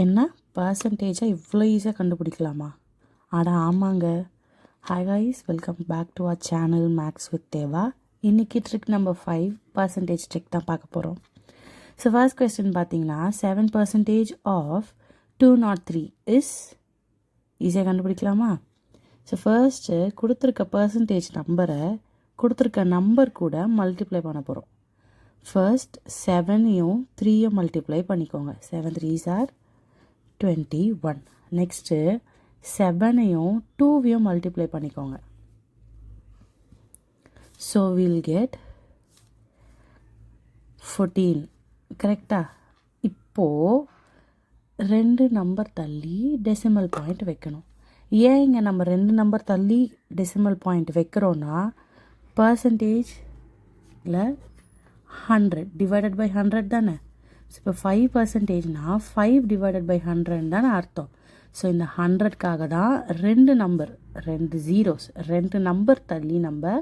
என்ன பர்சன்டேஜாக இவ்வளோ ஈஸியாக கண்டுபிடிக்கலாமா? அட ஆமாங்க. Hi guys, welcome back to our channel maths with Deva. இன்றைக்கி ட்ரிக் நம்பர் 5 பர்சன்டேஜ் ட்ரிக் தான் பார்க்க போகிறோம். ஸோ ஃபர்ஸ்ட் கொஸ்டின் பார்த்தீங்கன்னா 7% ஆஃப் 203 இஸ் ஈஸியாக கண்டுபிடிக்கலாமா? ஸோ ஃபர்ஸ்ட்டு கொடுத்துருக்க பர்சன்டேஜ் நம்பரை கொடுத்துருக்க நம்பர் கூட மல்டிப்ளை பண்ண போகிறோம். ஃபர்ஸ்ட் 7ஐயும் 3யும் மல்டிப்ளை பண்ணிக்கோங்க. 7 3s are 21. நெக்ஸ்ட்டு 7ஐயும் 2வையும் மல்டிப்ளை பண்ணிக்கோங்க. So will get 14. கரெக்டா? இப்போது 2 நம்பர் தள்ளி டெசிமல் பாயிண்ட் வைக்கணும். ஏன் இங்கே நம்ம 2 நம்பர் தள்ளி டெசிமல் பாயிண்ட் வைக்கிறோன்னா பர்சன்டேஜில் 100 டிவைடட் பை 100 தானே. ஸோ இப்போ 5%னா 5 டிவைடட் பை 100 தானே அர்த்தம். ஸோ இந்த 100க்காக தான் 2 நம்பர் 2 ஜீரோஸ் 2 நம்பர் தள்ளி நம்ம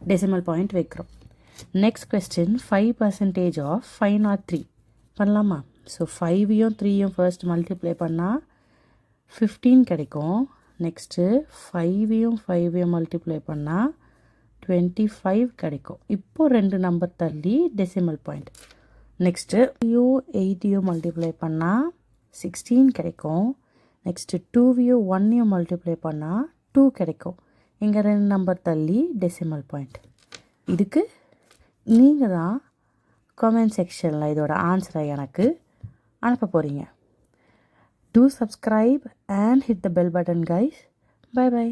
டெசிமல் பாயிண்ட் வைக்கிறோம். நெக்ஸ்ட் கொஸ்டின் 5% ஆஃப் 503 பண்ணலாமா? ஸோ 5ஐயும் 3யும் ஃபர்ஸ்ட் மல்டிப்ளை பண்ணால் 15 கிடைக்கும். நெக்ஸ்ட்டு 5ஐயும் 5ஐயும் மல்டிப்ளை பண்ணால் 25 கிடைக்கும். இப்போது 2 நம்பர் தள்ளி டெசிமல் பாயிண்ட். நெக்ஸ்ட்டு 8ஐயும் மல்டிப்ளை பண்ணால் 16 கிடைக்கும். நெக்ஸ்ட்டு 2ஐயும் 1ஐயும் மல்டிப்ளை பண்ணால் 2 கிடைக்கும். இங்கே 2 நம்பர் தள்ளி டெசிமல் பாயிண்ட். இதுக்கு நீங்கள் தான் கமெண்ட் செக்ஷனில் இதோட ஆன்சரை எனக்கு அனுப்ப போகிறீங்க. Do subscribe and hit the bell button guys. Bye bye.